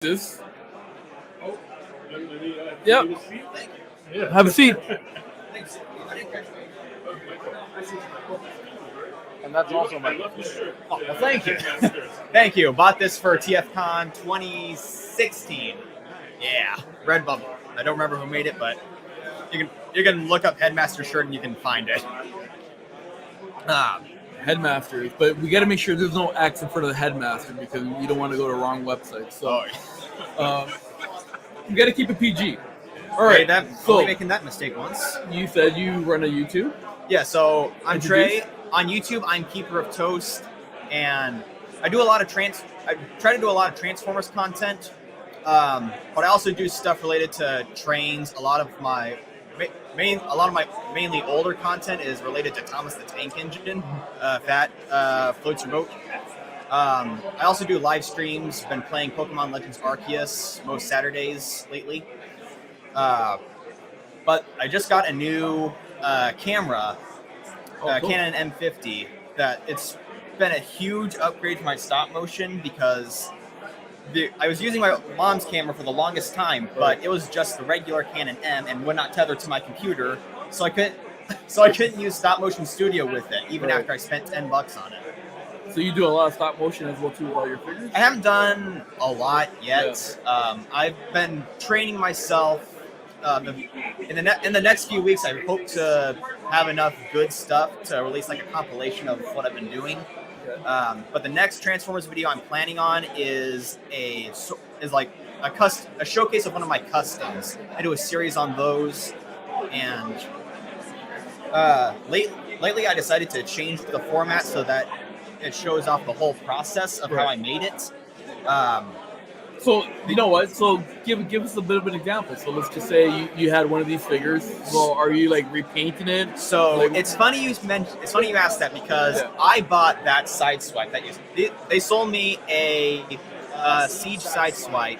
This. Yep. Have a seat. And that's also my. Oh, well, thank you. Thank you. Bought this for TFCon 2016. Yeah, Redbubble. I don't remember who made it, but you can look up Headmaster shirt and you can find it. Headmasters, but we got to make sure there's no X in front of the headmaster because you don't want to go to the wrong website. So we got to keep it PG. All right, only making that mistake once. You said you run a YouTube? Yeah, so I'm Trey. On YouTube, I'm Keeper of Toast, and I do a lot of I try to do a lot of Transformers content, but I also do stuff related to trains. A lot of my mainly older content is related to Thomas the Tank Engine, that floats your boat. I also do live streams. Been playing Pokemon Legends Arceus most Saturdays lately. But I just got a new camera, cool. Canon M50. That it's been a huge upgrade for my stop motion because I was using my mom's camera for the longest time, but it was just the regular Canon M and would not tether to my computer, so I couldn't use Stop Motion Studio with it, even after I spent $10 on it. So you do a lot of stop motion as well too with all your figures? I haven't done a lot yet. Yeah. I've been training myself. In the next few weeks, I hope to have enough good stuff to release like a compilation of what I've been doing. But the next Transformers video I'm planning on is like a showcase of one of my customs. I do a series on those, and lately I decided to change the format so that it shows off the whole process of how I made it. So you know what? So give us a bit of an example. So let's just say you had one of these figures. So are you like repainting it? So like, it's funny you asked that because I bought that Sideswipe that they sold me a Siege Sideswipe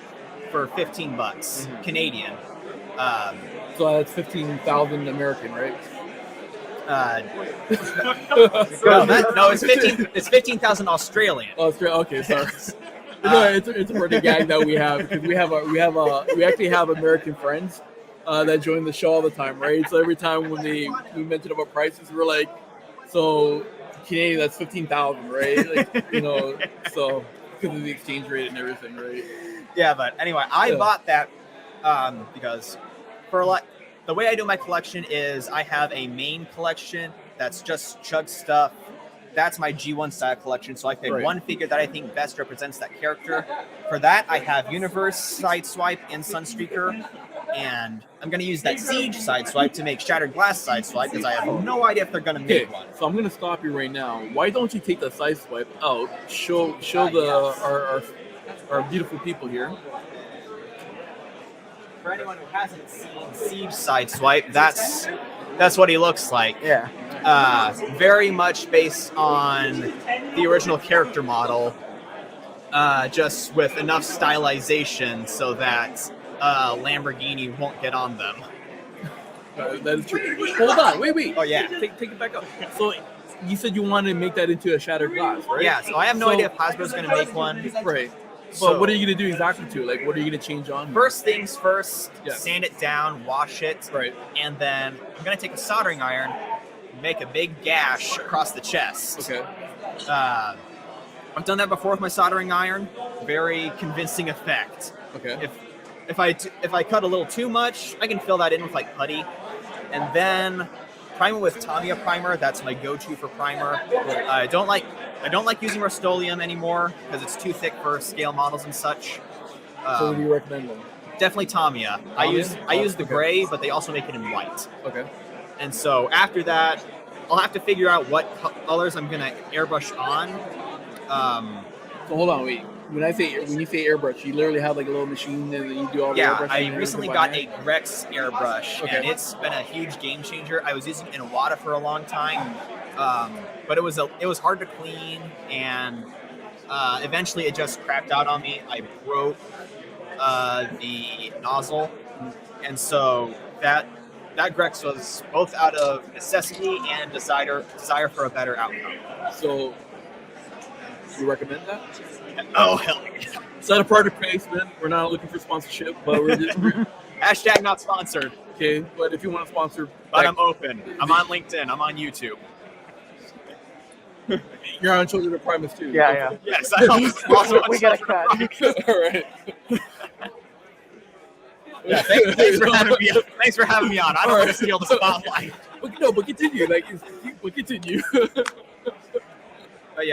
for $15 Canadian. So that's 15,000 American, right? No, it's 15,000 Australian. Australia. Okay, sorry. No, it's a running gag that we have because we actually have American friends that join the show all the time, right? So every time when we mention about prices, we're like, so Canadian, that's 15,000, right? Like, so because of the exchange rate and everything, right? Yeah, but anyway, I bought that because the way I do my collection is I have a main collection that's just Chug stuff. That's my G1 style collection, so I picked one figure that I think best represents that character. For that, I have Universe Sideswipe and Sunstreaker, and I'm going to use that Siege Sideswipe to make Shattered Glass Sideswipe because I have no idea if they're going to make one. So I'm going to stop you right now. Why don't you take the Sideswipe out, show our beautiful people here. For anyone who hasn't seen Siege Sideswipe, that's what he looks like. Yeah. Very much based on the original character model, just with enough stylization so that Lamborghini won't get on them. That is true. Hold on, wait. Oh yeah, take it back up. So you said you wanted to make that into a Shattered Glass, right? Yeah. So I have no idea if Hasbro's going to make one. Right. But what are you going to do exactly to it? Like, what are you going to change on? First things first, sand it down, wash it, and then I'm going to take a soldering iron, make a big gash across the chest. Okay. I've done that before with my soldering iron. Very convincing effect. Okay. If I cut a little too much, I can fill that in with like putty, and then primer with Tamiya primer. That's my go-to for primer. I don't like using Rust-Oleum anymore because it's too thick for scale models and such. So do you recommend them? Definitely Tamiya. I use the gray, but they also make it in white. Okay. And so after that, I'll have to figure out what colors I'm gonna airbrush on. So hold on, wait. When you say airbrush, you literally have like a little machine and you do all the airbrushing? Yeah, I recently got a Grex airbrush, and it's been a huge game changer. I was using Iwata for a long time, but it was hard to clean, and eventually it just crapped out on me. I broke the nozzle, and so that Grex was both out of necessity and desire for a better outcome. So, you recommend that? Oh, hell yeah. It's not a product placement. We're not looking for sponsorship, but we're just Hashtag not sponsored, okay. But if you want to sponsor, but I'm open. I'm on LinkedIn. I'm on YouTube. You're on Children of Primus too. Yeah. Yes, I also We got a cut. All right. Yeah, thanks for having me. Thanks for having me on. I don't want to steal the spotlight. But continue. But continue. But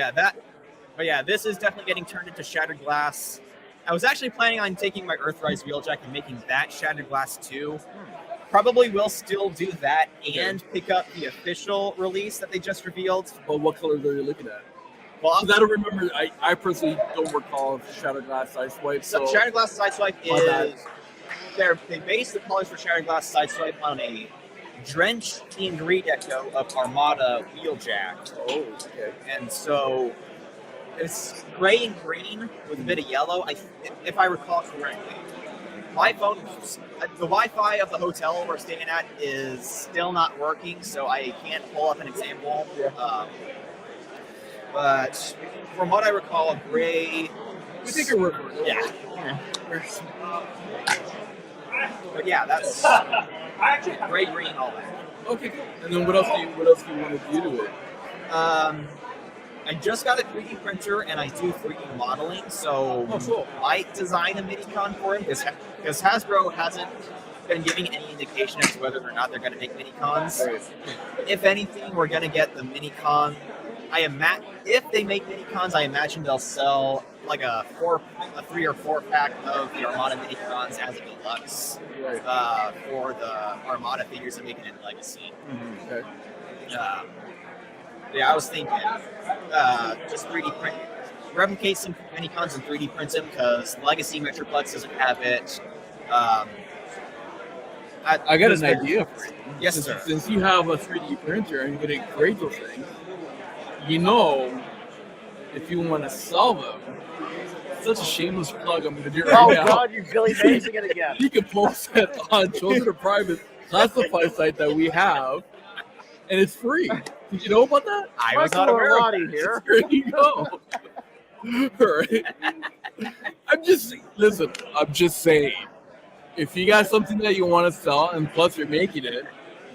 yeah, this is definitely getting turned into Shattered Glass. I was actually planning on taking my Earthrise Wheeljack and making that Shattered Glass 2. Probably will still do that and pick up the official release that they just revealed. Well, what colors are you looking at? Well, Because I don't remember. I personally don't recall Shattered Glass Sideswipe. So Shattered Glass Sideswipe bad. is they base the colors for Shattered Glass Sideswipe on a drenched themed redeco of Armada Wheeljack. Oh, okay. And so it's gray and green with a bit of yellow. If I recall correctly, my phone, the Wi-Fi of the hotel we're staying at is still not working, so I can't pull up an example. But from what I recall, a gray. We think your word for it. Yeah. But yeah, that's gray, green, all that. Okay, cool. And then what else do you want to do to it? I just got a 3D printer and I do 3D modeling, so cool. I design a minicon for it because Hasbro hasn't been giving any indication as to whether or not they're going to make minicons. Right. If anything, we're going to get the minicon. If they make minicons, I imagine they'll sell like a 3 or 4 pack of the Armada minicons as a deluxe for the Armada figures I'm making in Legacy. Mm-hmm. Okay. Yeah, I was thinking just 3D print, replicate some minicons and 3D print them because Legacy Metroplex doesn't have it. I got an idea for you. Yes, sir. Since you have a 3D printer and you're going to create those things, you know, if you want to sell them, such a shameless plug I'm going to do right now. Oh God, you're Billy Mazing it again. You can post it on Children of Primus classified site that we have, and it's free. Did you know about that? I was not aware of that. Here. There you go. All right. I'm just saying. If you got something that you want to sell, and plus you're making it,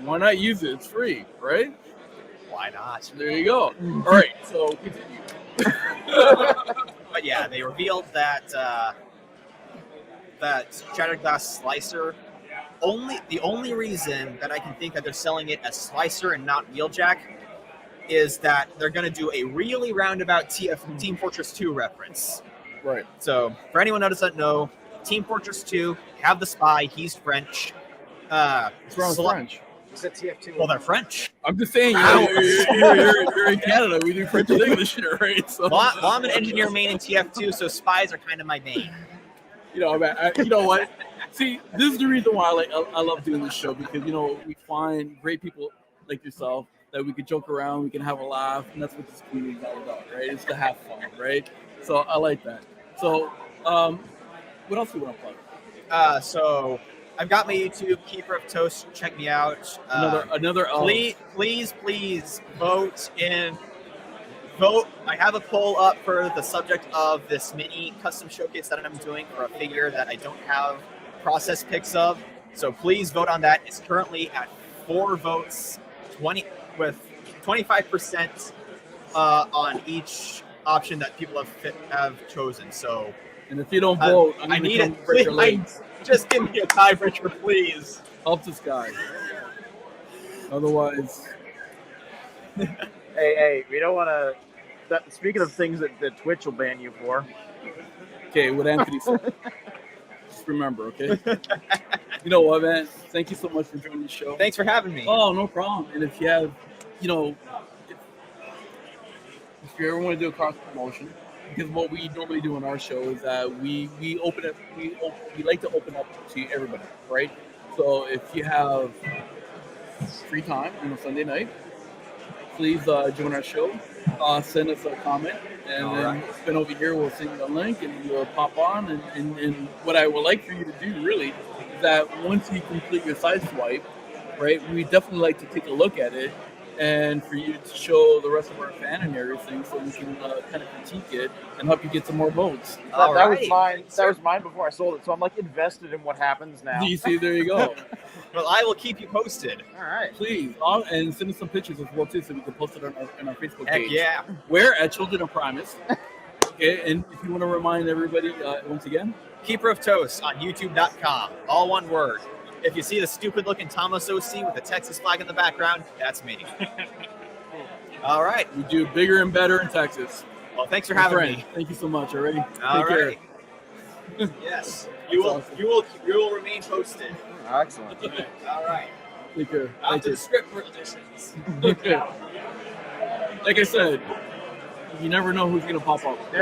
why not use it? It's free, right? Why not? There you go. All right, so continue. But yeah, they revealed that that Shattered Glass Slicer. The only reason that I can think that they're selling it as Slicer and not Wheeljack is that they're going to do a really roundabout Team Fortress 2 reference. Right. So for anyone that doesn't know, Team Fortress 2 have the spy. He's French. What's wrong with French? Is it TF2? Well, they're French. I'm just saying, you're in Canada. We do French and English here, right? So. Well, I'm an engineer main in TF2, so spies are kind of my main. You know, you know what? See, this is the reason why I love doing this show because we find great people like yourself that we can joke around, we can have a laugh, and that's what this community is all about, right? It's to have fun, right? So I like that. So, what else do you want to plug? So I've got my YouTube, Keeper of Toast. Check me out. Another. Please vote. I have a poll up for the subject of this mini custom showcase that I'm doing for a figure that I don't have process pics of. So please vote on that. It's currently at 4 votes, 20 with 25% on each option that people have chosen. So. And if you don't vote, I need it. Please, just give me a tiebreaker, please. Help this guy. Otherwise, Hey, we don't want to. Speaking of things that Twitch will ban you for. okay, what Anthony said. Just remember, okay? You know what, man? Thank you so much for joining the show. Thanks for having me. Oh, no problem. And if you have, if you ever want to do a cross promotion, because what we normally do on our show is that we like to open up to everybody, right? So if you have free time on a Sunday night, please join our show. Send us a comment, and then spin over here. We'll send you a link, and you'll pop on. And what I would like for you to do really is that once you complete your side swipe, right? We definitely like to take a look at it and for you to show the rest of our fan and everything, so we can kind of critique it and help you get some more votes. That was mine. That was mine before I sold it. So I'm like invested in what happens now. You see, there you go. Well, I will keep you posted. All right. Please, and send us some pictures as well too, so we can post it on our Facebook Heck page. yeah. We're at Children of Primus. Okay, and if you want to remind everybody once again, Keeper of Toast on YouTube.com. All one word. If you see the stupid-looking Thomas OC with the Texas flag in the background, that's me. All right. we do bigger and better in Texas. Well, thanks for My having friend, me. thank you so much. Already. All Take care. right. Yes. You will. Awesome. You will remain posted. Excellent. All right. Take care. Out Thank to you. the script revisions. Okay. Like I said, you never know who's gonna pop up.